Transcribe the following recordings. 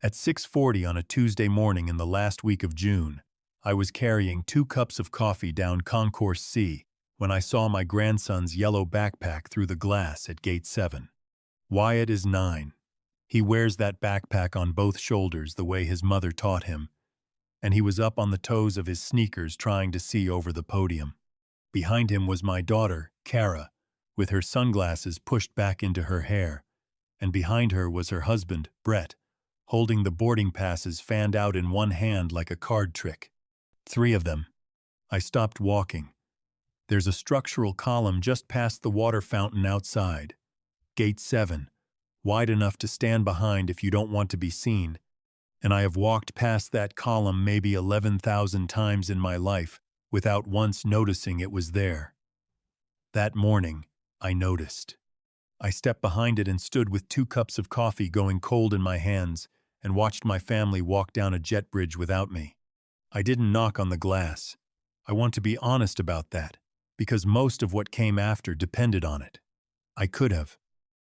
At 6:40 on a Tuesday morning in the last week of June, I was carrying 2 cups of coffee down Concourse C when I saw my grandson's yellow backpack through the glass at Gate 7. Wyatt is 9. He wears that backpack on both shoulders the way his mother taught him, and he was up on the toes of his sneakers trying to see over the podium. Behind him was my daughter, Kara, with her sunglasses pushed back into her hair, and behind her was her husband, Brett, holding the boarding passes fanned out in one hand like a card trick. 3 of them. I stopped walking. There's a structural column just past the water fountain outside. Gate 7, wide enough to stand behind if you don't want to be seen, and I have walked past that column maybe 11,000 times in my life without once noticing it was there. That morning, I noticed. I stepped behind it and stood with 2 cups of coffee going cold in my hands and watched my family walk down a jet bridge without me. I didn't knock on the glass. I want to be honest about that, because most of what came after depended on it. I could have.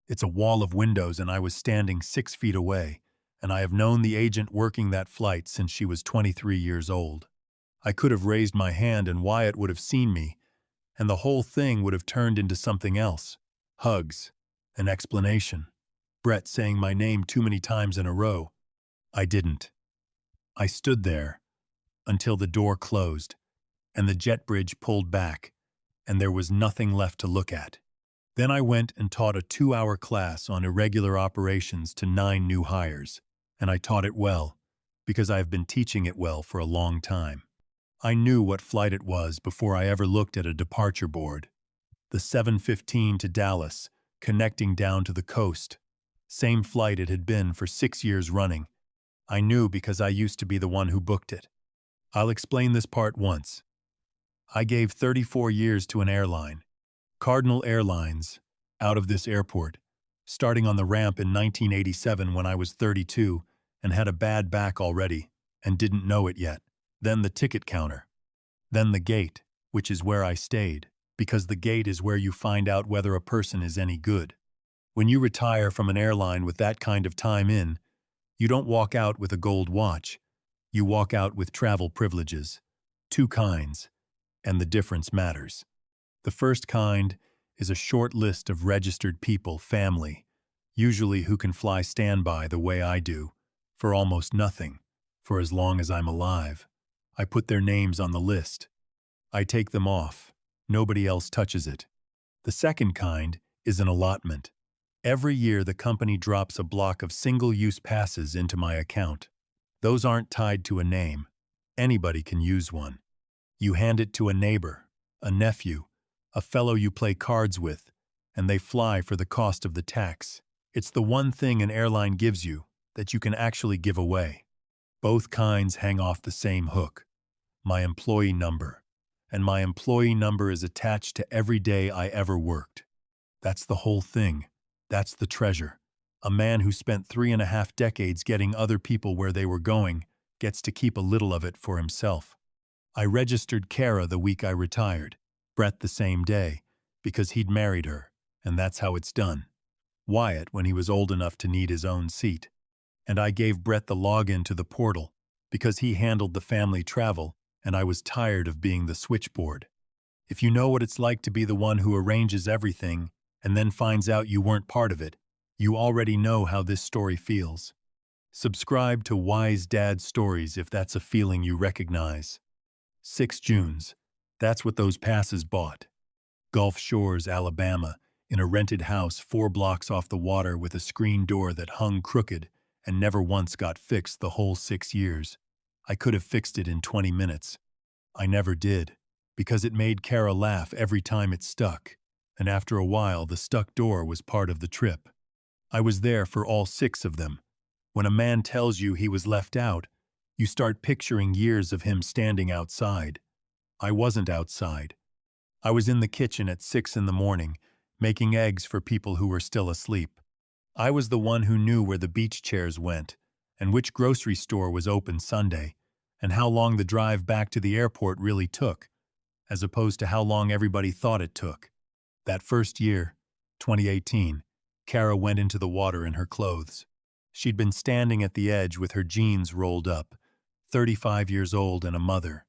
It's a wall of windows and I was standing 6 feet away, and I have known the agent working that flight since she was 23 years old. I could have raised my hand and Wyatt would have seen me, and the whole thing would have turned into something else. Hugs. An explanation. Brett saying my name too many times in a row. I didn't. I stood there until the door closed and the jet bridge pulled back and there was nothing left to look at. Then I went and taught a 2-hour class on irregular operations to 9 new hires, and I taught it well because I have been teaching it well for a long time. I knew what flight it was before I ever looked at a departure board. The 7:15 to Dallas, connecting down to the coast. Same flight it had been for 6 years running. I knew because I used to be the one who booked it. I'll explain this part once. I gave 34 years to an airline, Cardinal Airlines, out of this airport, starting on the ramp in 1987 when I was 32 and had a bad back already and didn't know it yet. Then the ticket counter. Then the gate, which is where I stayed, because the gate is where you find out whether a person is any good. When you retire from an airline with that kind of time in, you don't walk out with a gold watch. You walk out with travel privileges. 2 kinds, and the difference matters. The first kind is a short list of registered people, family, usually who can fly standby the way I do, for almost nothing, for as long as I'm alive. I put their names on the list. I take them off. Nobody else touches it. The second kind is an allotment. Every year the company drops a block of single-use passes into my account. Those aren't tied to a name. Anybody can use one. You hand it to a neighbor, a nephew, a fellow you play cards with, and they fly for the cost of the tax. It's the one thing an airline gives you that you can actually give away. Both kinds hang off the same hook. My employee number. And my employee number is attached to every day I ever worked. That's the whole thing. That's the treasure. A man who spent 3.5 decades getting other people where they were going gets to keep a little of it for himself. I registered Kara the week I retired, Brett the same day, because he'd married her, and that's how it's done. Wyatt when he was old enough to need his own seat. And I gave Brett the login to the portal because he handled the family travel and I was tired of being the switchboard. If you know what it's like to be the one who arranges everything and then finds out you weren't part of it, you already know how this story feels. Subscribe to Wise Dad Stories if that's a feeling you recognize. 6 Junes. That's what those passes bought. Gulf Shores, Alabama, in a rented house 4 blocks off the water with a screen door that hung crooked and never once got fixed the whole 6 years. I could have fixed it in 20 minutes. I never did, because it made Kara laugh every time it stuck, and after a while the stuck door was part of the trip. I was there for all 6 of them. When a man tells you he was left out, you start picturing years of him standing outside. I wasn't outside. I was in the kitchen at 6 in the morning, making eggs for people who were still asleep. I was the one who knew where the beach chairs went, and which grocery store was open Sunday, and how long the drive back to the airport really took, as opposed to how long everybody thought it took. That first year, 2018, Kara went into the water in her clothes. She'd been standing at the edge with her jeans rolled up, 35 years old and a mother,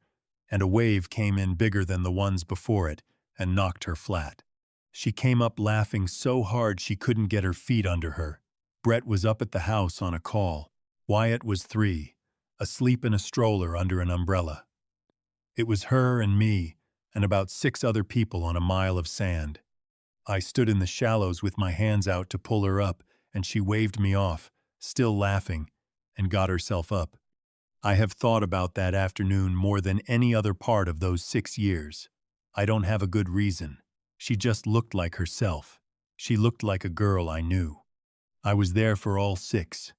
and a wave came in bigger than the ones before it and knocked her flat. She came up laughing so hard she couldn't get her feet under her. Brett was up at the house on a call. Wyatt was 3, asleep in a stroller under an umbrella. It was her and me and about 6 other people on a mile of sand. I stood in the shallows with my hands out to pull her up, and she waved me off, still laughing, and got herself up. I have thought about that afternoon more than any other part of those 6 years. I don't have a good reason. She just looked like herself. She looked like a girl I knew. I was there for all 6.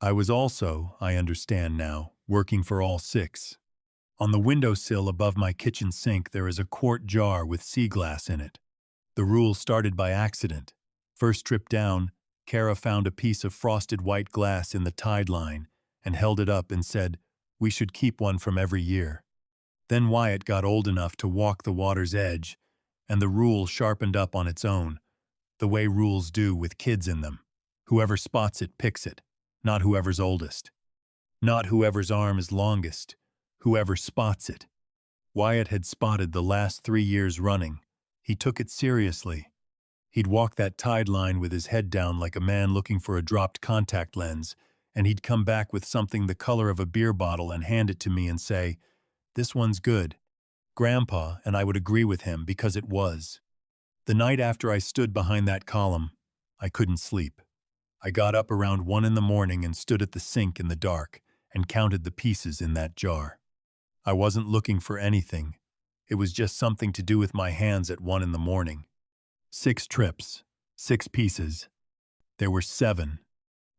I was also, I understand now, working for all 6. On the windowsill above my kitchen sink there is a quart jar with sea glass in it. The rule started by accident. First trip down, Kara found a piece of frosted white glass in the tide line and held it up and said, "We should keep one from every year." Then Wyatt got old enough to walk the water's edge, and the rule sharpened up on its own, the way rules do with kids in them. Whoever spots it picks it, not whoever's oldest. Not whoever's arm is longest, whoever spots it. Wyatt had spotted the last 3 years running. He took it seriously. He'd walk that tide line with his head down like a man looking for a dropped contact lens, and he'd come back with something the color of a beer bottle and hand it to me and say, "This one's good." Grandpa, and I would agree with him because it was. The night after I stood behind that column, I couldn't sleep. I got up around 1 in the morning and stood at the sink in the dark and counted the pieces in that jar. I wasn't looking for anything. It was just something to do with my hands at 1 in the morning. 6 trips, 6 pieces. There were 7.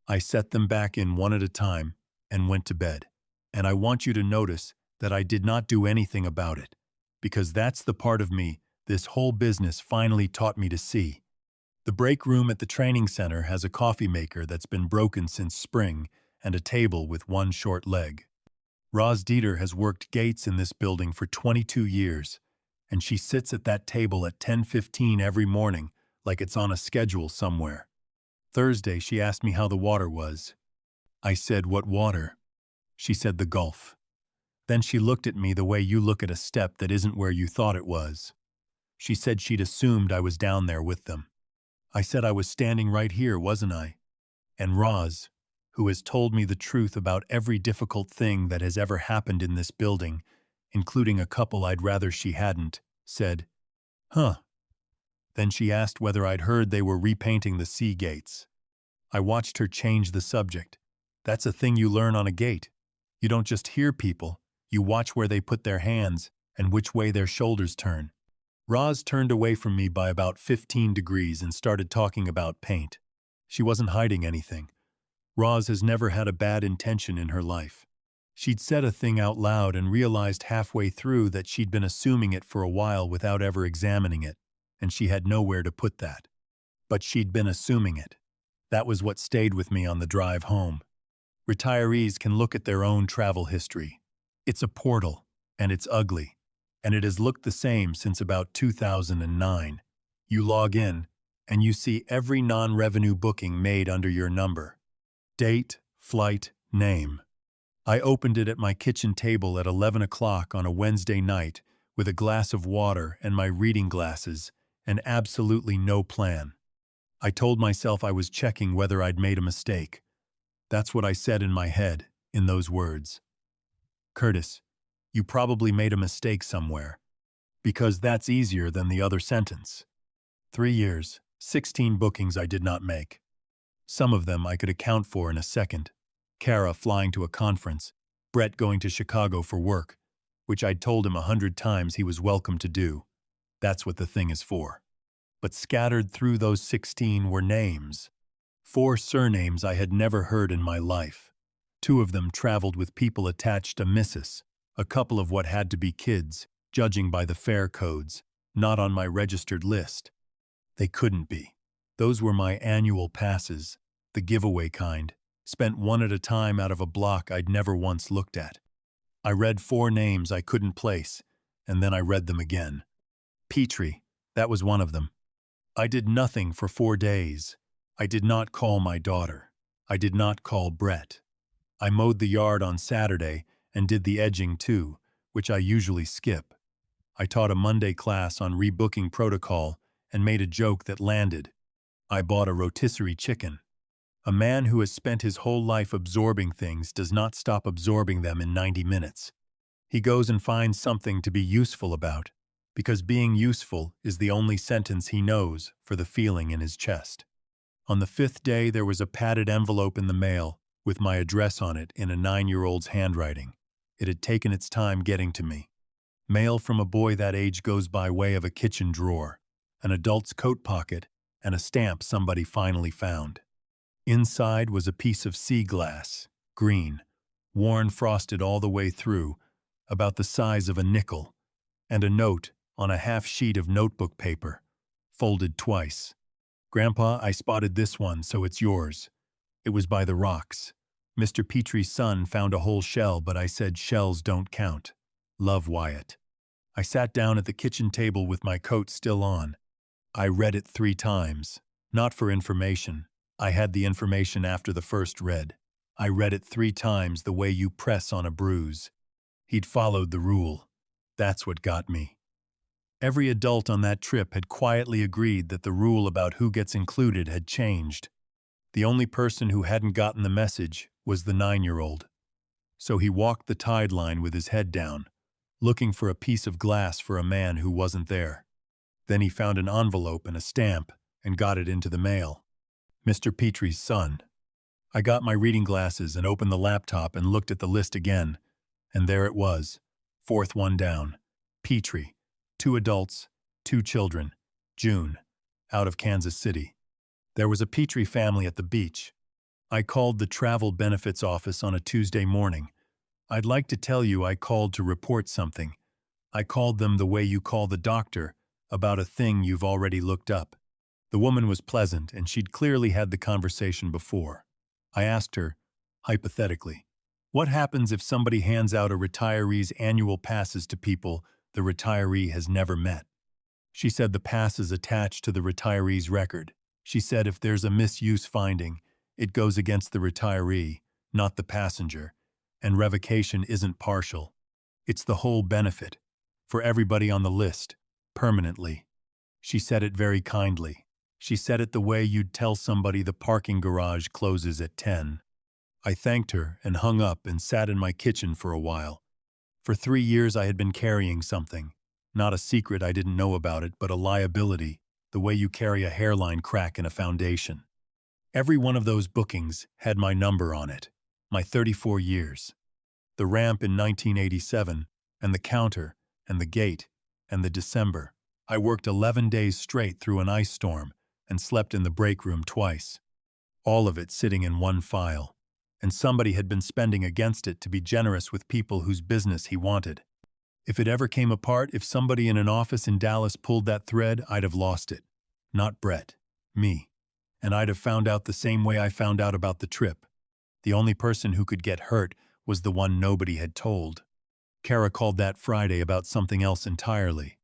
I set them back in one at a time and went to bed. And I want you to notice that I did not do anything about it, because that's the part of me this whole business finally taught me to see. The break room at the training center has a coffee maker that's been broken since spring and a table with one short leg. Roz Dieter has worked gates in this building for 22 years, and she sits at that table at 10:15 every morning like it's on a schedule somewhere. Thursday, she asked me how the water was. I said, "What water?" She said, "The Gulf." Then she looked at me the way you look at a step that isn't where you thought it was. She said she'd assumed I was down there with them. I said I was standing right here, wasn't I? And Roz, who has told me the truth about every difficult thing that has ever happened in this building, including a couple I'd rather she hadn't, said, "Huh." Then she asked whether I'd heard they were repainting the sea gates. I watched her change the subject. That's a thing you learn on a gate. You don't just hear people, you watch where they put their hands and which way their shoulders turn. Roz turned away from me by about 15 degrees and started talking about paint. She wasn't hiding anything. Roz has never had a bad intention in her life. She'd said a thing out loud and realized halfway through that she'd been assuming it for a while without ever examining it, and she had nowhere to put that. But she'd been assuming it. That was what stayed with me on the drive home. Retirees can look at their own travel history. It's a portal, and it's ugly, and it has looked the same since about 2009. You log in, and you see every non-revenue booking made under your number. Date, flight, name. I opened it at my kitchen table at 11 o'clock on a Wednesday night with a glass of water and my reading glasses and absolutely no plan. I told myself I was checking whether I'd made a mistake. That's what I said in my head, in those words. "Curtis, you probably made a mistake somewhere, because that's easier than the other sentence. 3 years, 16 bookings I did not make. Some of them I could account for in a second. Kara flying to a conference, Brett going to Chicago for work, which I'd told him 100 times he was welcome to do. That's what the thing is for. But scattered through those 16 were names. 4 surnames I had never heard in my life. 2 of them traveled with people attached to Mrs., a couple of what had to be kids, judging by the fare codes, not on my registered list. They couldn't be. Those were my annual passes, the giveaway kind, spent one at a time out of a block I'd never once looked at. I read 4 names I couldn't place, and then I read them again. Petrie, that was one of them. I did nothing for 4 days. I did not call my daughter. I did not call Brett. I mowed the yard on Saturday and did the edging too, which I usually skip. I taught a Monday class on rebooking protocol and made a joke that landed. I bought a rotisserie chicken. A man who has spent his whole life absorbing things does not stop absorbing them in 90 minutes. He goes and finds something to be useful about, because being useful is the only sentence he knows for the feeling in his chest. On the 5th day, there was a padded envelope in the mail with my address on it in a 9-year-old's handwriting. It had taken its time getting to me. Mail from a boy that age goes by way of a kitchen drawer, an adult's coat pocket, and a stamp somebody finally found. Inside was a piece of sea glass, green, worn frosted all the way through, about the size of a nickel, and a note on a half sheet of notebook paper, folded twice. "Grandpa, I spotted this one, so it's yours." It was by the rocks. Mr. Petrie's son found a whole shell, but I said shells don't count. Love, Wyatt. I sat down at the kitchen table with my coat still on. I read it 3 times. Not for information. I had the information after the first read. I read it 3 times the way you press on a bruise. He'd followed the rule. That's what got me. Every adult on that trip had quietly agreed that the rule about who gets included had changed. The only person who hadn't gotten the message was the 9-year-old. So he walked the tide line with his head down, looking for a piece of glass for a man who wasn't there. Then he found an envelope and a stamp and got it into the mail. Mr. Petrie's son. I got my reading glasses and opened the laptop and looked at the list again, and there it was, 4th one down. Petrie, 2 adults, 2 children, June, out of Kansas City. There was a Petrie family at the beach. I called the travel benefits office on a Tuesday morning. I'd like to tell you I called to report something. I called them the way you call the doctor about a thing you've already looked up. The woman was pleasant, and she'd clearly had the conversation before. I asked her, hypothetically, what happens if somebody hands out a retiree's annual passes to people the retiree has never met? She said the pass is attached to the retiree's record. She said if there's a misuse finding, it goes against the retiree, not the passenger, and revocation isn't partial. It's the whole benefit, for everybody on the list, permanently. She said it very kindly. She said it the way you'd tell somebody the parking garage closes at 10. I thanked her and hung up and sat in my kitchen for a while. For 3 years I had been carrying something. Not a secret I didn't know about it, but a liability, the way you carry a hairline crack in a foundation. Every one of those bookings had my number on it, my 34 years. The ramp in 1987, and the counter, and the gate, and the December. I worked 11 days straight through an ice storm and slept in the break room twice. All of it sitting in one file. And somebody had been spending against it to be generous with people whose business he wanted. If it ever came apart, if somebody in an office in Dallas pulled that thread, I'd have lost it. Not Brett. Me. And I'd have found out the same way I found out about the trip. The only person who could get hurt was the one nobody had told. Kara called that Friday about something else entirely.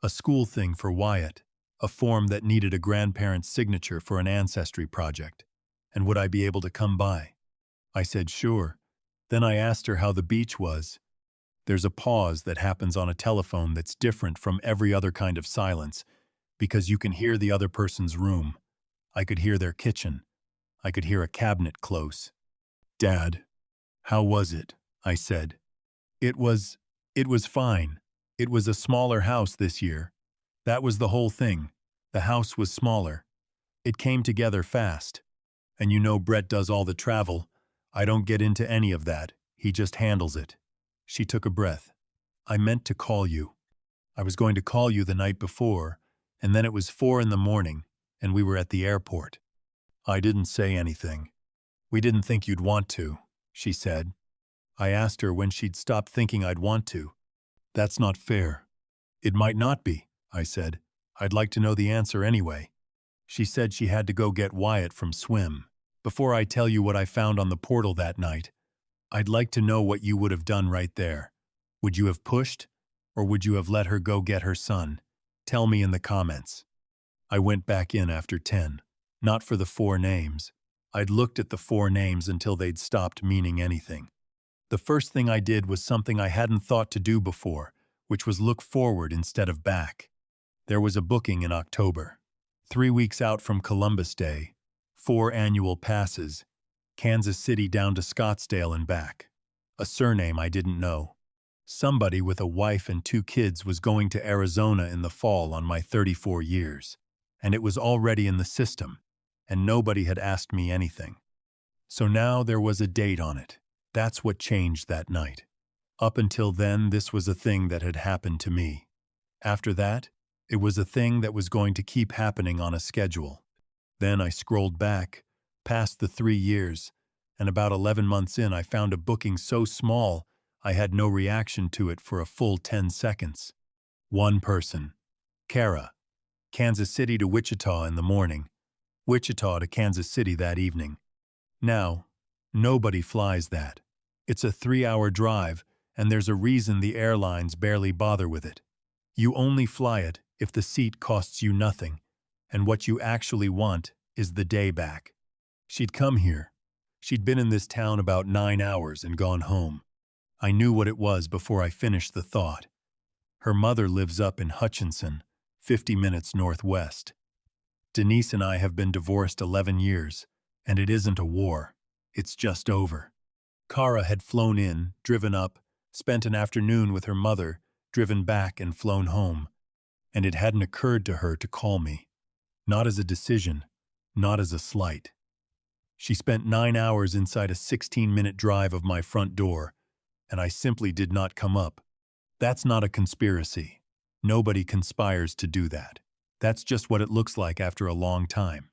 A school thing for Wyatt. A form that needed a grandparent's signature for an ancestry project. And would I be able to come by? I said sure. Then I asked her how the beach was. There's a pause that happens on a telephone that's different from every other kind of silence, because you can hear the other person's room. I could hear their kitchen. I could hear a cabinet close. "Dad, how was it?" I said. It was fine. It was a smaller house this year. That was the whole thing. The house was smaller. It came together fast. And you know Brett does all the travel. I don't get into any of that. He just handles it. She took a breath. I meant to call you. I was going to call you the night before, and then it was 4 in the morning, and we were at the airport. I didn't say anything. We didn't think you'd want to, she said. I asked her when she'd stop thinking I'd want to. That's not fair. It might not be, I said. I'd like to know the answer anyway. She said she had to go get Wyatt from swim. Before I tell you what I found on the portal that night, I'd like to know what you would have done right there. Would you have pushed, or would you have let her go get her son? Tell me in the comments. I went back in after 10, not for the 4 names. I'd looked at the four names until they'd stopped meaning anything. The first thing I did was something I hadn't thought to do before, which was look forward instead of back. There was a booking in October. 3 weeks out from Columbus Day, 4 annual passes, Kansas City down to Scottsdale and back. A surname I didn't know. Somebody with a wife and 2 kids was going to Arizona in the fall on my 34 years, and it was already in the system, and nobody had asked me anything. So now there was a date on it. That's what changed that night. Up until then, this was a thing that had happened to me. After that, it was a thing that was going to keep happening on a schedule. Then I scrolled back, past the 3 years, and about 11 months in I found a booking so small I had no reaction to it for a full 10 seconds. One person. Kara. Kansas City to Wichita in the morning. Wichita to Kansas City that evening. Now, nobody flies that. It's a 3-hour drive, and there's a reason the airlines barely bother with it. You only fly it if the seat costs you nothing, and what you actually want is the day back. She'd come here. She'd been in this town about 9 hours and gone home. I knew what it was before I finished the thought. Her mother lives up in Hutchinson, 50 minutes northwest. Denise and I have been divorced 11 years, and it isn't a war. It's just over. Kara had flown in, driven up, spent an afternoon with her mother, driven back and flown home. And it hadn't occurred to her to call me. Not as a decision, not as a slight. She spent 9 hours inside a 16-minute drive of my front door, and I simply did not come up. That's not a conspiracy. Nobody conspires to do that. That's just what it looks like after a long time.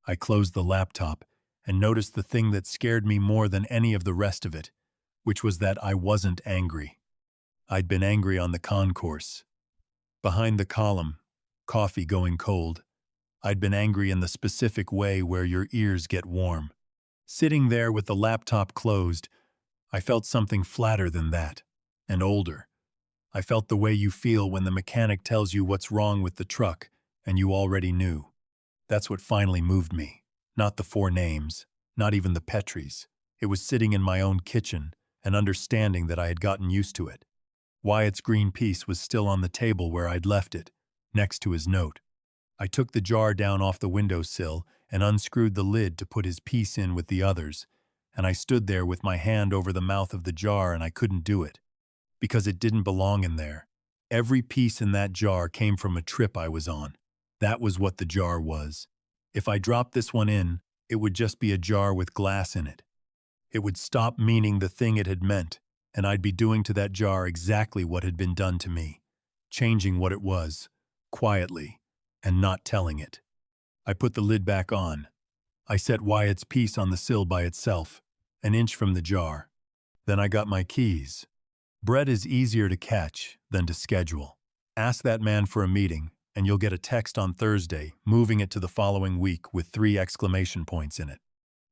I closed the laptop and noticed the thing that scared me more than any of the rest of it, which was that I wasn't angry. I'd been angry on the concourse. Behind the column, coffee going cold. I'd been angry in the specific way where your ears get warm. Sitting there with the laptop closed, I felt something flatter than that, and older. I felt the way you feel when the mechanic tells you what's wrong with the truck, and you already knew. That's what finally moved me. Not the four names, not even the Petries. It was sitting in my own kitchen and understanding that I had gotten used to it. Wyatt's green piece was still on the table where I'd left it, next to his note. I took the jar down off the windowsill and unscrewed the lid to put his piece in with the others, and I stood there with my hand over the mouth of the jar and I couldn't do it, because it didn't belong in there. Every piece in that jar came from a trip I was on. That was what the jar was. If I dropped this one in, it would just be a jar with glass in it. It would stop meaning the thing it had meant, and I'd be doing to that jar exactly what had been done to me, changing what it was, quietly, and not telling it. I put the lid back on. I set Wyatt's piece on the sill by itself, an inch from the jar. Then I got my keys. Bread is easier to catch than to schedule. Ask that man for a meeting, and you'll get a text on Thursday, moving it to the following week with 3 exclamation points in it.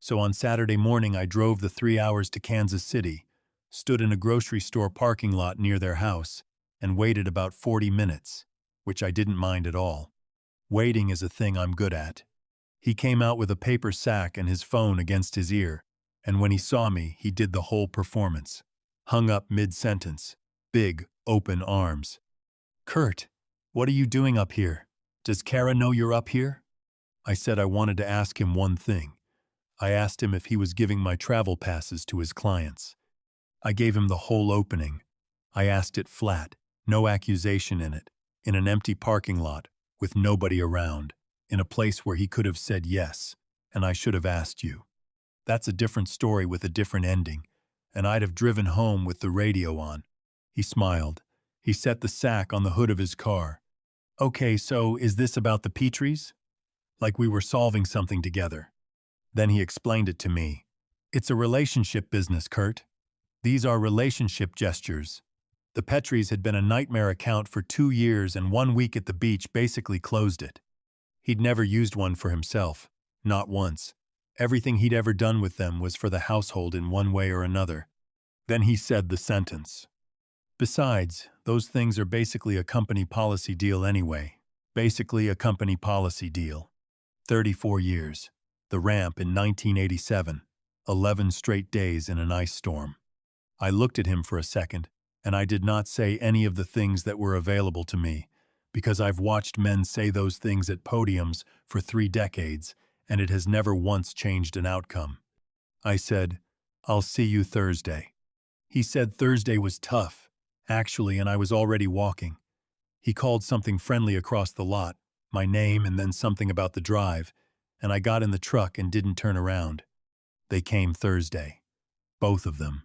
So on Saturday morning, I drove the 3 hours to Kansas City, stood in a grocery store parking lot near their house, and waited about 40 minutes, which I didn't mind at all. Waiting is a thing I'm good at. He came out with a paper sack and his phone against his ear, and when he saw me, he did the whole performance. Hung up mid-sentence. Big, open arms. "Kurt, what are you doing up here? Does Kara know you're up here?" I said I wanted to ask him one thing. I asked him if he was giving my travel passes to his clients. I gave him the whole opening. I asked it flat, no accusation in it, in an empty parking lot, with nobody around, in a place where he could have said yes, and I should have asked you. That's a different story with a different ending, and I'd have driven home with the radio on. He smiled. He set the sack on the hood of his car. "Okay, so is this about the Petries? Like we were solving something together." Then he explained it to me. "It's a relationship business, Kurt. These are relationship gestures. The Petries had been a nightmare account for 2 years, and 1 week at the beach basically closed it. He'd never used one for himself, not once. Everything he'd ever done with them was for the household in one way or another." Then he said the sentence. "Besides, those things are basically a company policy deal anyway. Basically a company policy deal. 34 years. the ramp in 1987, 11 straight days in an ice storm. I looked at him for a second, and I did not say any of the things that were available to me, because I've watched men say those things at podiums for 3 decades, and it has never once changed an outcome. I said, "I'll see you Thursday." He said Thursday was tough, actually, and I was already walking. He called something friendly across the lot, my name and then something about the drive, and I got in the truck and didn't turn around. They came Thursday. Both of them.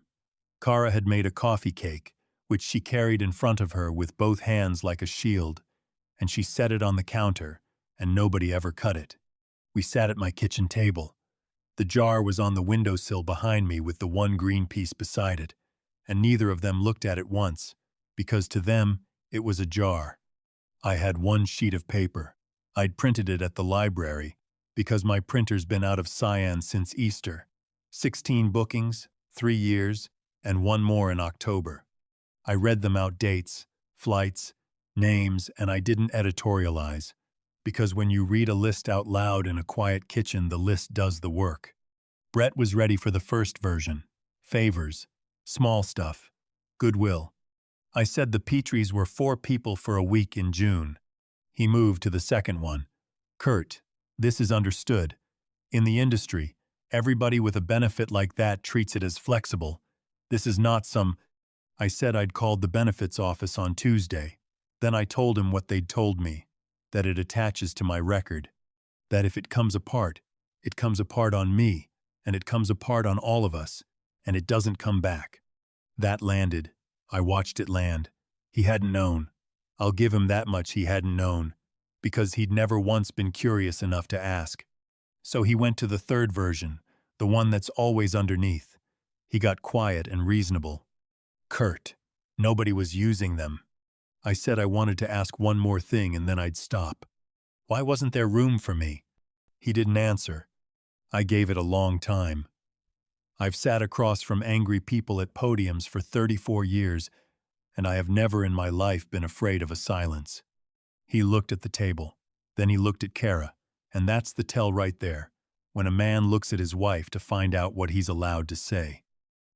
Kara had made a coffee cake, which she carried in front of her with both hands like a shield, and she set it on the counter, and nobody ever cut it. We sat at my kitchen table. The jar was on the windowsill behind me with the one green piece beside it, and neither of them looked at it once, because to them it was a jar. I had one sheet of paper. I'd printed it at the library, because my printer's been out of cyan since Easter. 16 bookings, 3 years, and one more in October. I read them out dates, flights, names, and I didn't editorialize, because when you read a list out loud in a quiet kitchen, the list does the work. Brett was ready for the first version. Favors, small stuff, goodwill. I said the Petries were 4 people for a week in June. He moved to the second one. Kurt, this is understood. In the industry, everybody with a benefit like that treats it as flexible. This is not some... I said I'd called the benefits office on Tuesday. Then I told him what they'd told me, that it attaches to my record, that if it comes apart on me, and it comes apart on all of us, and it doesn't come back. That landed. I watched it land. He hadn't known. I'll give him that much, he hadn't known, because he'd never once been curious enough to ask. So he went to the third version, the one that's always underneath. He got quiet and reasonable. Kurt, nobody was using them. I said I wanted to ask one more thing and then I'd stop. Why wasn't there room for me? He didn't answer. I gave it a long time. I've sat across from angry people at podiums for 34 years, and I have never in my life been afraid of a silence. He looked at the table. Then he looked at Kara, and that's the tell right there, when a man looks at his wife to find out what he's allowed to say.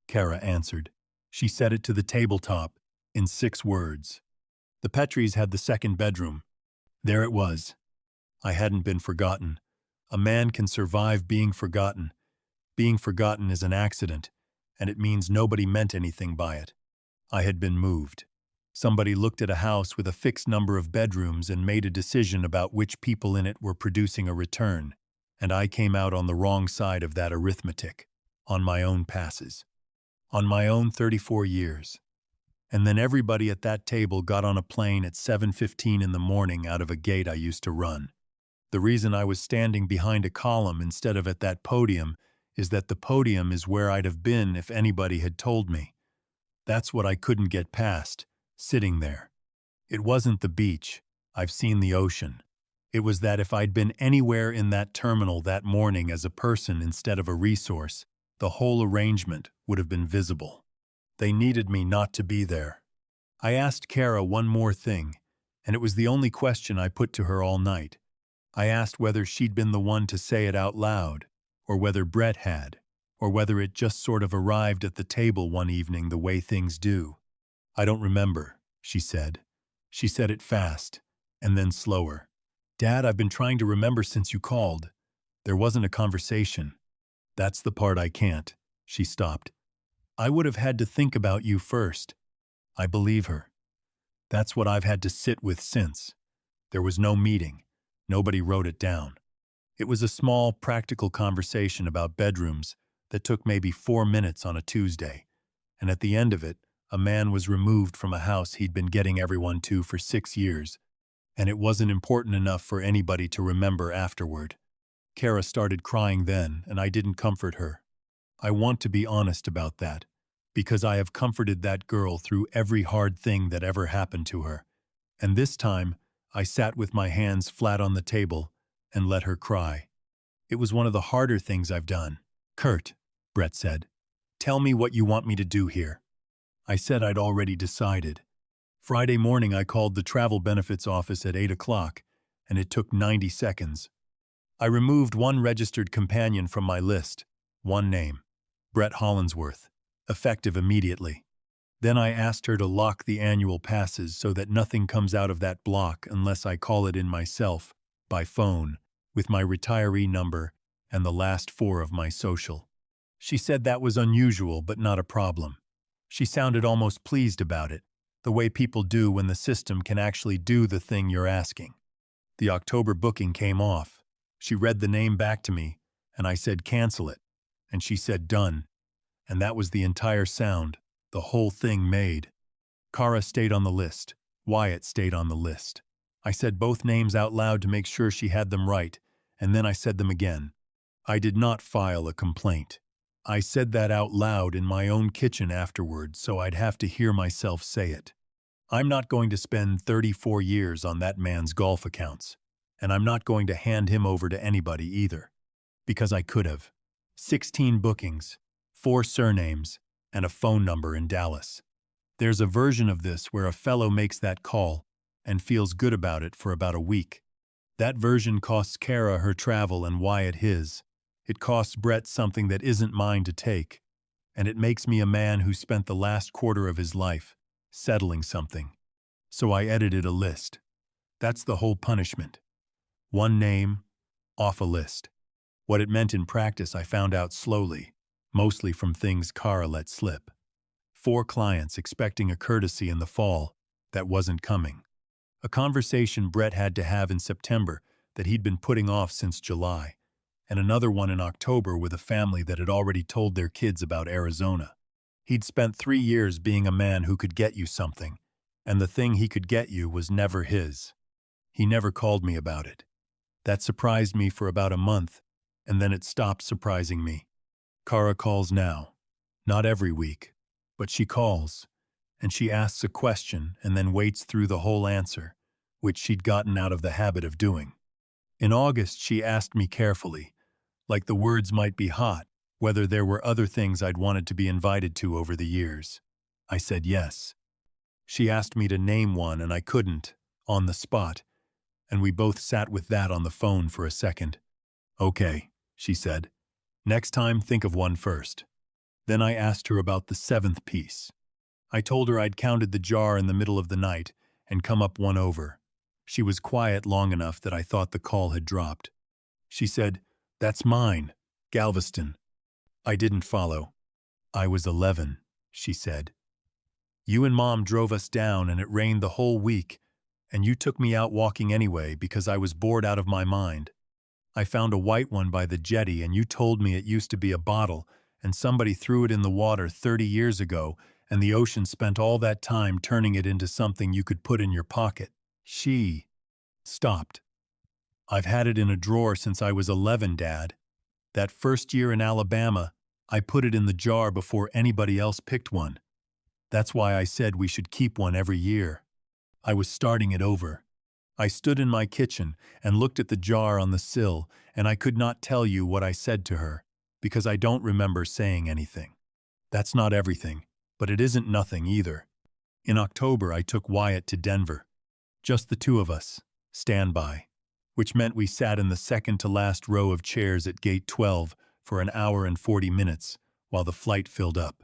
Kara answered. She said it to the tabletop, in 6 words. The Petries had the second bedroom. There it was. I hadn't been forgotten. A man can survive being forgotten. Being forgotten is an accident, and it means nobody meant anything by it. I had been moved. Somebody looked at a house with a fixed number of bedrooms and made a decision about which people in it were producing a return, and I came out on the wrong side of that arithmetic, on my own passes, on my own 34 years. And then everybody at that table got on a plane at 7:15 in the morning out of a gate I used to run. The reason I was standing behind a column instead of at that podium is that the podium is where I'd have been if anybody had told me. That's what I couldn't get past, sitting there. It wasn't the beach. I've seen the ocean. It was that if I'd been anywhere in that terminal that morning as a person instead of a resource, the whole arrangement would have been visible. They needed me not to be there. I asked Kara one more thing, and it was the only question I put to her all night. I asked whether she'd been the one to say it out loud, or whether Brett had, or whether it just sort of arrived at the table one evening the way things do. I don't remember, she said. She said it fast, and then slower. Dad, I've been trying to remember since you called. There wasn't a conversation. That's the part I can't. She stopped. I would have had to think about you first. I believe her. That's what I've had to sit with since. There was no meeting. Nobody wrote it down. It was a small, practical conversation about bedrooms that took maybe 4 minutes on a Tuesday, and at the end of it, a man was removed from a house he'd been getting everyone to for 6 years, and it wasn't important enough for anybody to remember afterward. Kara started crying then, and I didn't comfort her. I want to be honest about that, because I have comforted that girl through every hard thing that ever happened to her, and this time I sat with my hands flat on the table and let her cry. It was one of the harder things I've done. Kurt, Brett said, tell me what you want me to do here. I said I'd already decided. Friday morning I called the travel benefits office at 8 o'clock, and it took 90 seconds. I removed one registered companion from my list, one name, Brett Hollinsworth, effective immediately. Then I asked her to lock the annual passes so that nothing comes out of that block unless I call it in myself, by phone, with my retiree number and the last four of my social. She said that was unusual but not a problem. She sounded almost pleased about it, the way people do when the system can actually do the thing you're asking. The October booking came off. She read the name back to me, and I said cancel it, and she said done. And that was the entire sound, the whole thing made. Kara stayed on the list. Wyatt stayed on the list. I said both names out loud to make sure she had them right, and then I said them again. I did not file a complaint. I said that out loud in my own kitchen afterward, so I'd have to hear myself say it. I'm not going to spend 34 years on that man's golf accounts, and I'm not going to hand him over to anybody either. Because I could have. 16 bookings, 4 surnames, and a phone number in Dallas. There's a version of this where a fellow makes that call and feels good about it for about a week. That version costs Kara her travel and Wyatt his. It costs Brett something that isn't mine to take, and it makes me a man who spent the last quarter of his life settling something. So I edited a list. That's the whole punishment. One name, off a list. What it meant in practice I found out slowly, mostly from things Kara let slip. 4 clients expecting a courtesy in the fall that wasn't coming. A conversation Brett had to have in September that he'd been putting off since July, and another one in October with a family that had already told their kids about Arizona. He'd spent 3 years being a man who could get you something, and the thing he could get you was never his. He never called me about it. That surprised me for about a month, and then it stopped surprising me. Kara calls now. Not every week, but she calls, and she asks a question and then waits through the whole answer, which she'd gotten out of the habit of doing. In August, she asked me carefully, like the words might be hot, whether there were other things I'd wanted to be invited to over the years. I said yes. She asked me to name one and I couldn't, on the spot, and we both sat with that on the phone for a second. Okay, she said. Next time, think of one first. Then I asked her about the 7th piece. I told her I'd counted the jar in the middle of the night and come up one over. She was quiet long enough that I thought the call had dropped. She said, "That's mine, Galveston." I didn't follow. "I was 11, she said. "You and Mom drove us down and it rained the whole week, and you took me out walking anyway because I was bored out of my mind. I found a white one by the jetty and you told me it used to be a bottle and somebody threw it in the water 30 years ago and the ocean spent all that time turning it into something you could put in your pocket." She stopped. "I've had it in a drawer since I was 11, Dad. That first year in Alabama, I put it in the jar before anybody else picked one. That's why I said we should keep one every year. I was starting it over. I stood in my kitchen and looked at the jar on the sill, and I could not tell you what I said to her, because I don't remember saying anything. That's not everything, but it isn't nothing either. In October, I took Wyatt to Denver. Just the 2 of us, standby, which meant we sat in the second-to-last row of chairs at Gate 12 for an hour and 40 minutes while the flight filled up.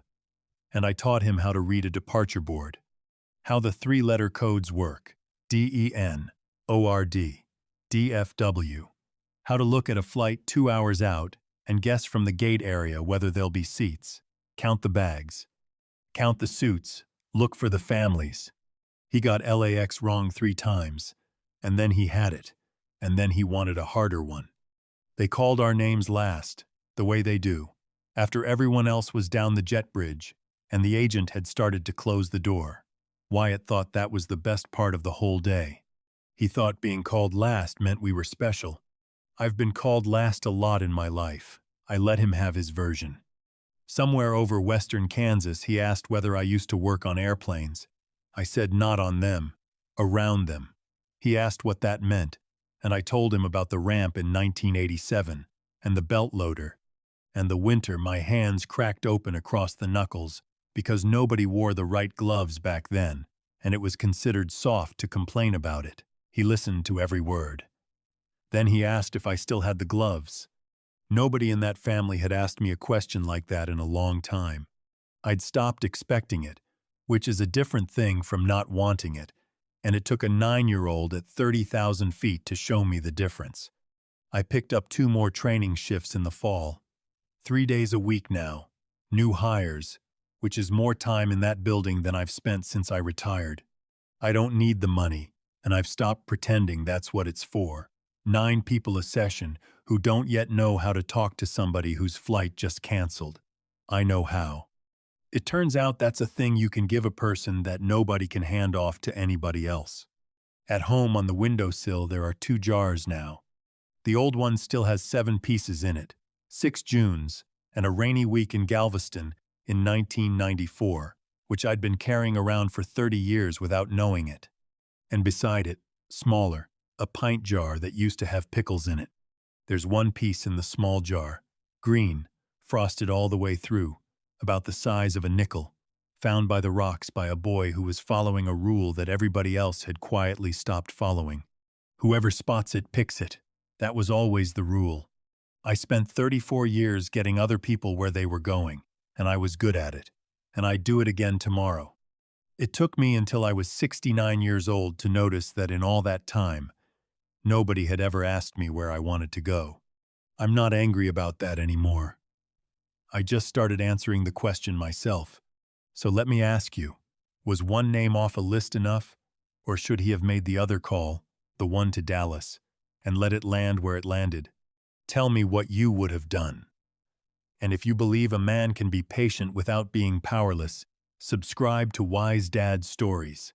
And I taught him how to read a departure board, how the 3-letter codes work, DEN, ORD, DFW, how to look at a flight 2 hours out and guess from the gate area whether there'll be seats, count the bags, count the suits, look for the families. He got LAX wrong 3 times, and then he had it, and then he wanted a harder one. They called our names last, the way they do, after everyone else was down the jet bridge, and the agent had started to close the door. Wyatt thought that was the best part of the whole day. He thought being called last meant we were special. I've been called last a lot in my life. I let him have his version. Somewhere over western Kansas, he asked whether I used to work on airplanes. I said not on them, around them. He asked what that meant, and I told him about the ramp in 1987, and the belt loader, and the winter my hands cracked open across the knuckles because nobody wore the right gloves back then, and it was considered soft to complain about it. He listened to every word. Then he asked if I still had the gloves. Nobody in that family had asked me a question like that in a long time. I'd stopped expecting it, which is a different thing from not wanting it, and it took a 9-year-old at 30,000 feet to show me the difference. I picked up 2 more training shifts in the fall. 3 days a week now. New hires, which is more time in that building than I've spent since I retired. I don't need the money, and I've stopped pretending that's what it's for. 9 people a session who don't yet know how to talk to somebody whose flight just canceled. I know how. It turns out that's a thing you can give a person that nobody can hand off to anybody else. At home on the windowsill there are 2 jars now. The old one still has 7 pieces in it, 6 Junes, and a rainy week in Galveston in 1994, which I'd been carrying around for 30 years without knowing it. And beside it, smaller, a pint jar that used to have pickles in it. There's 1 piece in the small jar, green, frosted all the way through, about the size of a nickel, found by the rocks by a boy who was following a rule that everybody else had quietly stopped following. Whoever spots it picks it. That was always the rule. I spent 34 years getting other people where they were going, and I was good at it, and I'd do it again tomorrow. It took me until I was 69 years old to notice that in all that time, nobody had ever asked me where I wanted to go. I'm not angry about that anymore. I just started answering the question myself. So let me ask you, was 1 name off a list enough? Or should he have made the other call, the one to Dallas, and let it land where it landed? Tell me what you would have done. And if you believe a man can be patient without being powerless, subscribe to Wise Dad Stories.